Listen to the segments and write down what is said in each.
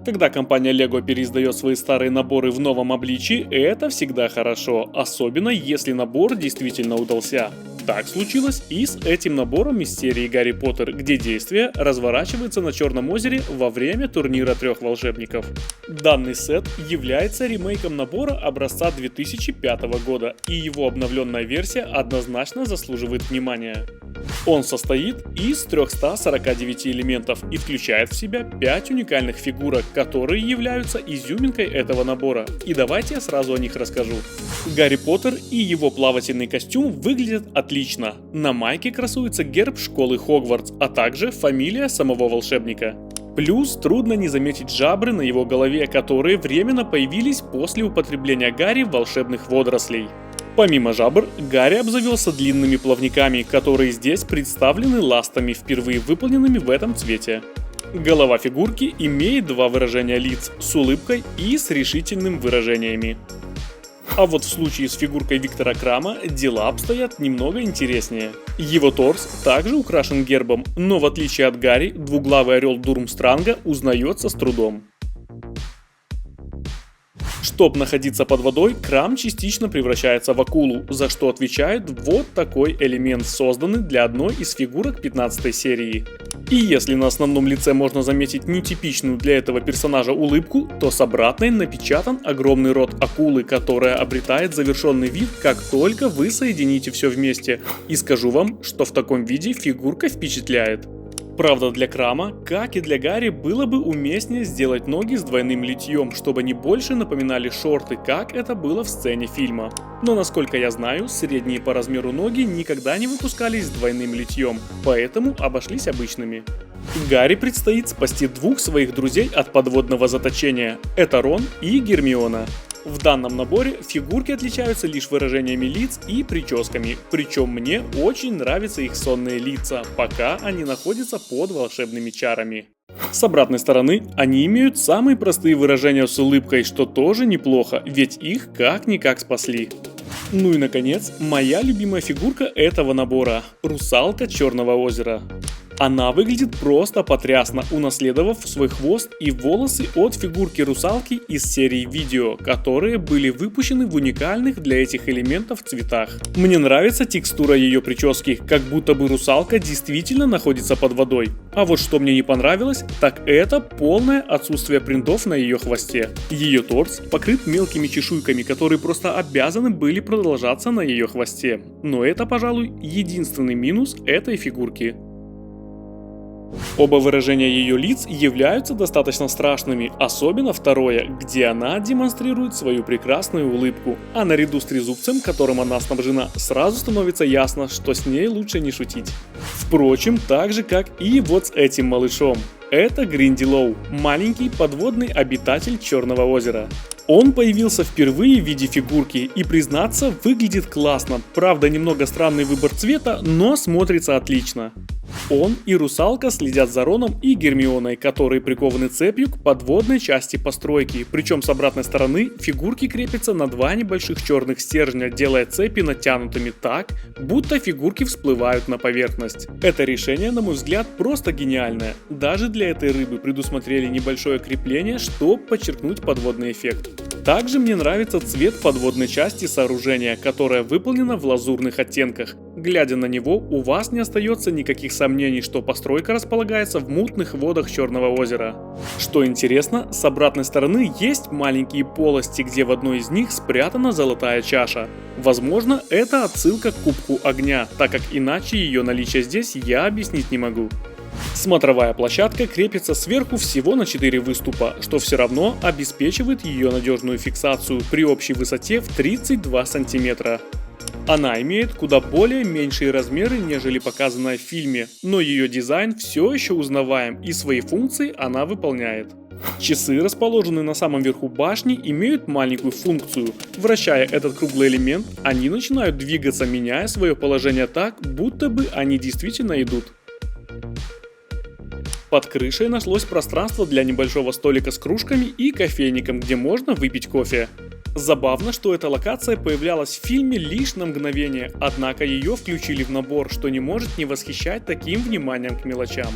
Когда компания LEGO переиздает свои старые наборы в новом обличии, это всегда хорошо, особенно если набор действительно удался. Так случилось и с этим набором из серии Гарри Поттер, где действие разворачивается на Черном озере во время турнира трех волшебников. Данный сет является ремейком набора образца 2005 года, и его обновленная версия однозначно заслуживает внимания. Он состоит из 349 элементов и включает в себя 5 уникальных фигурок, которые являются изюминкой этого набора. И давайте я сразу о них расскажу. Гарри Поттер и его плавательный костюм выглядят отлично. На майке красуется герб школы Хогвартс, а также фамилия самого волшебника. Плюс трудно не заметить жабры на его голове, которые временно появились после употребления Гарри волшебных водорослей. Помимо жабр, Гарри обзавелся длинными плавниками, которые здесь представлены ластами, впервые выполненными в этом цвете. Голова фигурки имеет два выражения лиц – с улыбкой и с решительными выражениями. А вот в случае с фигуркой Виктора Крама дела обстоят немного интереснее. Его торс также украшен гербом, но в отличие от Гарри, двуглавый орел Дурмстранга узнается с трудом. Чтоб находиться под водой, Крам частично превращается в акулу, за что отвечает вот такой элемент, созданный для одной из фигурок 15 серии. И если на основном лице можно заметить нетипичную для этого персонажа улыбку, то с обратной напечатан огромный рот акулы, которая обретает завершенный вид, как только вы соедините все вместе. И скажу вам, что в таком виде фигурка впечатляет. Правда, для Крама, как и для Гарри, было бы уместнее сделать ноги с двойным литьем, чтобы они больше напоминали шорты, как это было в сцене фильма. Но насколько я знаю, средние по размеру ноги никогда не выпускались с двойным литьем, поэтому обошлись обычными. Гарри предстоит спасти двух своих друзей от подводного заточения – это Рон и Гермиона. В данном наборе фигурки отличаются лишь выражениями лиц и прическами, причем мне очень нравятся их сонные лица, пока они находятся под волшебными чарами. С обратной стороны, они имеют самые простые выражения с улыбкой, что тоже неплохо, ведь их как-никак спасли. Ну и наконец, моя любимая фигурка этого набора – русалка Черного озера. Она выглядит просто потрясно, унаследовав свой хвост и волосы от фигурки русалки из серии видео, которые были выпущены в уникальных для этих элементов цветах. Мне нравится текстура ее прически, как будто бы русалка действительно находится под водой. А вот что мне не понравилось, так это полное отсутствие принтов на ее хвосте. Ее торс покрыт мелкими чешуйками, которые просто обязаны были продолжаться на ее хвосте. Но это, пожалуй, единственный минус этой фигурки. Оба выражения ее лиц являются достаточно страшными, особенно второе, где она демонстрирует свою прекрасную улыбку, а наряду с трезубцем, которым она снабжена, сразу становится ясно, что с ней лучше не шутить. Впрочем, так же как и вот с этим малышом. Это Гриндилоу, маленький подводный обитатель Черного озера. Он появился впервые в виде фигурки и, признаться, выглядит классно, правда немного странный выбор цвета, но смотрится отлично. Он и русалка следят за Роном и Гермионой, которые прикованы цепью к подводной части постройки, причем с обратной стороны фигурки крепятся на два небольших черных стержня, делая цепи натянутыми так, будто фигурки всплывают на поверхность. Это решение, на мой взгляд, просто гениальное. Даже для этой рыбы предусмотрели небольшое крепление, чтобы подчеркнуть подводный эффект. Также мне нравится цвет подводной части сооружения, которая выполнена в лазурных оттенках. Глядя на него, у вас не остается никаких сомнений, что постройка располагается в мутных водах Черного озера. Что интересно, с обратной стороны есть маленькие полости, где в одной из них спрятана золотая чаша. Возможно, это отсылка к кубку огня, так как иначе ее наличие здесь я объяснить не могу. Смотровая площадка крепится сверху всего на 4 выступа, что все равно обеспечивает ее надежную фиксацию при общей высоте в 32 сантиметра. Она имеет куда более меньшие размеры, нежели показанная в фильме, но ее дизайн все еще узнаваем и свои функции она выполняет. Часы, расположенные на самом верху башни, имеют маленькую функцию. Вращая этот круглый элемент, они начинают двигаться, меняя свое положение так, будто бы они действительно идут. Под крышей нашлось пространство для небольшого столика с кружками и кофейником, где можно выпить кофе. Забавно, что эта локация появлялась в фильме лишь на мгновение, однако ее включили в набор, что не может не восхищать таким вниманием к мелочам.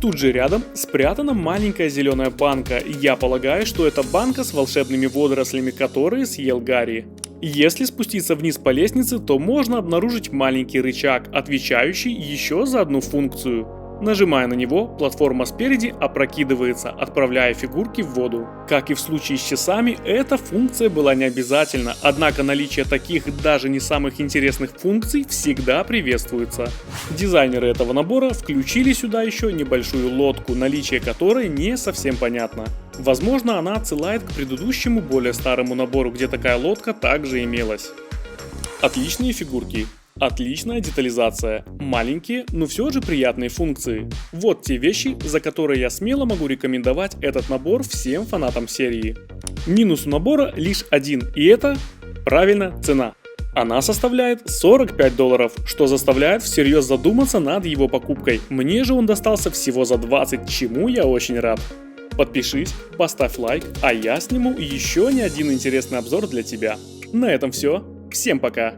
Тут же рядом спрятана маленькая зеленая банка, я полагаю, что это банка с волшебными водорослями, которые съел Гарри. Если спуститься вниз по лестнице, то можно обнаружить маленький рычаг, отвечающий еще за одну функцию. Нажимая на него, платформа спереди опрокидывается, отправляя фигурки в воду. Как и в случае с часами, эта функция была не обязательна, однако наличие таких даже не самых интересных функций всегда приветствуется. Дизайнеры этого набора включили сюда еще небольшую лодку, наличие которой не совсем понятно. Возможно, она отсылает к предыдущему, более старому набору, где такая лодка также имелась. Отличные фигурки. Отличная детализация, маленькие, но все же приятные функции. Вот те вещи, за которые я смело могу рекомендовать этот набор всем фанатам серии. Минус у набора лишь один, и это, правильно, цена. Она составляет $45, что заставляет всерьез задуматься над его покупкой. Мне же он достался всего за 20, чему я очень рад. Подпишись, поставь лайк, а я сниму еще не один интересный обзор для тебя. На этом все. Всем пока!